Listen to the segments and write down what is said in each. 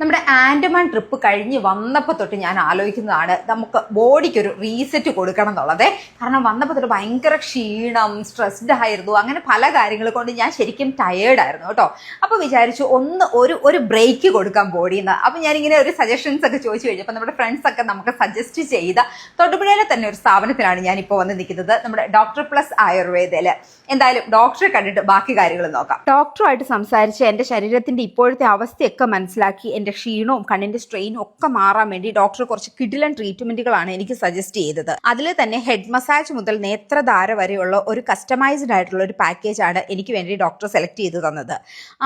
നമ്മുടെ ആൻഡമാൻ ട്രിപ്പ് കഴിഞ്ഞ് വന്നപ്പോൾ തൊട്ട് ഞാൻ ആലോചിക്കുന്നതാണ് നമുക്ക് ബോഡിക്ക് ഒരു റീസെറ്റ് കൊടുക്കണം എന്നുള്ളത്. കാരണം വന്നപ്പോൾ തൊട്ട് ഭയങ്കര ക്ഷീണം, സ്ട്രെസ്ഡ് ആയിരുന്നു, അങ്ങനെ പല കാര്യങ്ങൾ കൊണ്ട് ഞാൻ ശരിക്കും ടയേർഡ് ആയിരുന്നു കേട്ടോ. അപ്പോൾ വിചാരിച്ചു ഒരു ബ്രേക്ക് കൊടുക്കാം ബോഡിയിൽ നിന്ന്. അപ്പോൾ ഞാനിങ്ങനെ ഒരു സജഷൻസ് ഒക്കെ ചോദിച്ചു കഴിഞ്ഞപ്പോൾ നമ്മുടെ ഫ്രണ്ട്സ് ഒക്കെ നമുക്ക് സജസ്റ്റ് ചെയ്ത തൊടുപുഴയിലെ തന്നെ ഒരു സ്ഥാപനത്തിലാണ് ഞാനിപ്പോൾ വന്ന് നിൽക്കുന്നത്, നമ്മുടെ ഡോക്ടർ പ്ലസ് ആയുർവേദയിൽ. എന്തായാലും ഡോക്ടറെ കണ്ടിട്ട് ബാക്കി കാര്യങ്ങൾ നോക്കാം. ഡോക്ടറുമായിട്ട് സംസാരിച്ച് എൻ്റെ ശരീരത്തിൻ്റെ ഇപ്പോഴത്തെ അവസ്ഥയൊക്കെ മനസ്സിലാക്കി എൻ്റെ ക്ഷീണവും കണ്ണിൻ്റെ സ്ട്രെയിനും ഒക്കെ മാറാൻ വേണ്ടി ഡോക്ടർ കുറച്ച് കിടിലൻ ട്രീറ്റ്മെൻറ്റുകളാണ് എനിക്ക് സജസ്റ്റ് ചെയ്തത്. അതിൽ തന്നെ ഹെഡ് മസാജ് മുതൽ നേത്രധാര വരെയുള്ള ഒരു കസ്റ്റമൈസ്ഡ് ആയിട്ടുള്ള ഒരു പാക്കേജാണ് എനിക്ക് വേണ്ടി ഡോക്ടർ സെലക്ട് ചെയ്ത് തന്നത്.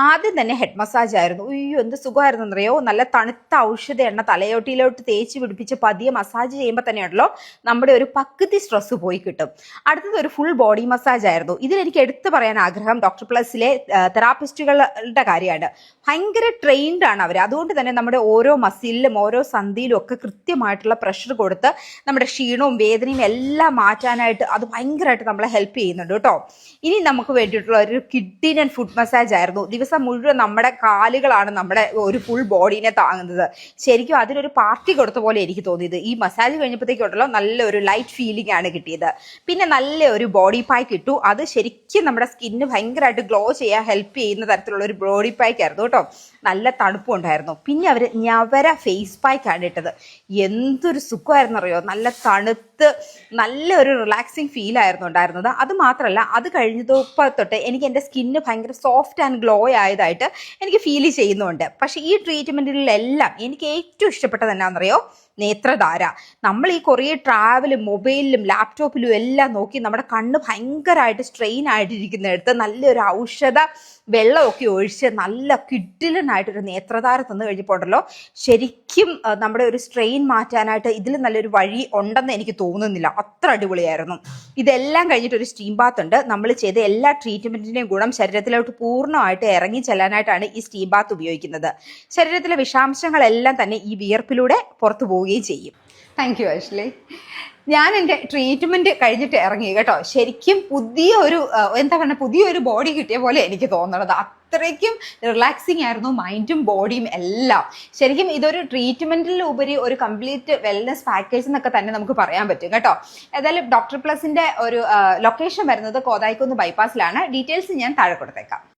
ആദ്യം തന്നെ ഹെഡ് മസാജ് ആയിരുന്നു. അയ്യോ എന്ത് സുഖമായിരുന്നു എന്നറിയോ. നല്ല തണുത്ത ഔഷധ എണ്ണ തലയോട്ടിയിലോട്ട് തേച്ച് പിടിപ്പിച്ച് പതിയെ മസാജ് ചെയ്യുമ്പോൾ തന്നെയുണ്ടല്ലോ നമ്മുടെ ഒരു പകുതി സ്ട്രെസ് പോയി കിട്ടും. അടുത്തത് ഒരു ഫുൾ ബോഡി മസാജ് ആയിരുന്നു. ഇതിലെനിക്ക് എടുത്തു പറയാൻ ആഗ്രഹം ഡോക്ടർ പ്ലസിലെ തെറാപ്പിസ്റ്റുകളുടെ കാര്യമാണ്. ഭയങ്കര ട്രെയിൻഡ് ആണ് അവർ. അതുകൊണ്ട് തന്നെ നമ്മുടെ ഓരോ മസിലിലും ഓരോ സന്ധിയിലും ഒക്കെ കൃത്യമായിട്ടുള്ള പ്രഷർ കൊടുത്ത് നമ്മുടെ ക്ഷീണവും വേദനയും എല്ലാം മാറ്റാനായിട്ട് അത് ഭയങ്കരമായിട്ട് നമ്മളെ ഹെൽപ്പ് ചെയ്യുന്നുണ്ട് കേട്ടോ. ഇനി നമുക്ക് വേണ്ടിയിട്ടുള്ള ഒരു കിഡിനൻ ഫുഡ് മസാജ് ആയിരുന്നു. ദിവസം മുഴുവൻ നമ്മുടെ കാലുകളാണ് നമ്മുടെ ഒരു ഫുൾ ബോഡീനെ താങ്ങുന്നത്. ശരിക്കും അതിനൊരു പാർട്ടി കൊടുത്ത പോലെ എനിക്ക് തോന്നിയത്. ഈ മസാജ് കഴിഞ്ഞപ്പോഴത്തേക്കുണ്ടല്ലോ നല്ലൊരു ലൈറ്റ് ഫീലിംഗ് ആണ് കിട്ടിയത്. പിന്നെ നല്ല ഒരു ബോഡി പാക്ക് ഇട്ടു. അത് ശരിക്കും നമ്മുടെ സ്കിന്ന് ഭയങ്കരമായിട്ട് ഗ്ലോ ചെയ്യാൻ ഹെൽപ്പ് ചെയ്യുന്ന തരത്തിലുള്ള ഒരു ബോഡി പാക്ക് ആയിരുന്നു കേട്ടോ. നല്ല തണുപ്പും ഉണ്ടായിരുന്നു. പിന്നെ അവർ ഞവര ഫേസ് പാക്കാണ് ഇട്ടത്. എന്തൊരു സുഖമായിരുന്നു അറിയോ. നല്ല തണുത്ത് നല്ല ഒരു റിലാക്സിങ് ഫീൽ ആയിരുന്നു ഉണ്ടായിരുന്നത്. അത് മാത്രമല്ല അത് കഴിഞ്ഞപ്പോൾ തൊട്ട് എനിക്ക് എൻ്റെ സ്കിന്ന് ഭയങ്കര സോഫ്റ്റ് ആൻഡ് ഗ്ലോ ആയതായിട്ട് എനിക്ക് ഫീൽ ചെയ്യുന്നുണ്ട്. പക്ഷേ ഈ ട്രീറ്റ്മെൻറ്റിലെല്ലാം എനിക്ക് ഏറ്റവും ഇഷ്ടപ്പെട്ടത് എന്നാണെന്നറിയോ, നേത്രധാര. നമ്മൾ ഈ കുറേ ട്രാവലും മൊബൈലിലും ലാപ്ടോപ്പിലും എല്ലാം നോക്കി നമ്മുടെ കണ്ണ് ഭയങ്കരമായിട്ട് സ്ട്രെയിൻ ആയിട്ടിരിക്കുന്നിടത്ത് നല്ലൊരു ഔഷധ വെള്ളമൊക്കെ ഒഴിച്ച് നല്ല കിഡിലനായിട്ടൊരു നേത്രധാര തന്നു കഴിഞ്ഞപ്പോൾ ഉണ്ടല്ലോ ശരിക്കും നമ്മുടെ ഒരു സ്ട്രെയിൻ മാറ്റാനായിട്ട് ഇതിൽ നല്ലൊരു വഴി ഉണ്ടെന്ന് എനിക്ക് തോന്നുന്നില്ല. അത്ര അടിപൊളിയായിരുന്നു. ഇതെല്ലാം കഴിഞ്ഞിട്ടൊരു സ്റ്റീം ബാത്ത് ഉണ്ട്. നമ്മൾ ചെയ്ത എല്ലാ ട്രീറ്റ്മെൻറ്റിൻ്റെയും ഗുണം ശരീരത്തിലോട്ട് പൂർണ്ണമായിട്ട് ഇറങ്ങി ചെല്ലാനായിട്ടാണ് ഈ സ്റ്റീം ബാത്ത് ഉപയോഗിക്കുന്നത്. ശരീരത്തിലെ വിഷാംശങ്ങളെല്ലാം തന്നെ ഈ വിയർപ്പിലൂടെ പുറത്തു പോവുകയും ചെയ്യും. Thank you Ashley. ഞാൻ എൻ്റെ ട്രീറ്റ്മെൻറ്റ് കഴിഞ്ഞിട്ട് ഇറങ്ങി കേട്ടോ. ശരിക്കും പുതിയൊരു ബോഡി കിട്ടിയ പോലെ എനിക്ക് തോന്നണത്. അത്രയ്ക്കും റിലാക്സിങ് ആയിരുന്നു മൈൻഡും ബോഡിയും എല്ലാം. ശരിക്കും ഇതൊരു ട്രീറ്റ്മെൻറ്റിൽ ഉപരി ഒരു കംപ്ലീറ്റ് വെൽനെസ് പാക്കേജ് എന്നൊക്കെ തന്നെ നമുക്ക് പറയാൻ പറ്റും കേട്ടോ. ഏതായാലും ഡോക്ടർ പ്ലസിൻ്റെ ഒരു ലൊക്കേഷൻ വരുന്നത് കോതായിക്കുന്ന് ബൈപ്പാസിലാണ്. ഡീറ്റെയിൽസ് ഞാൻ താഴെ കൊടുത്തേക്കാം.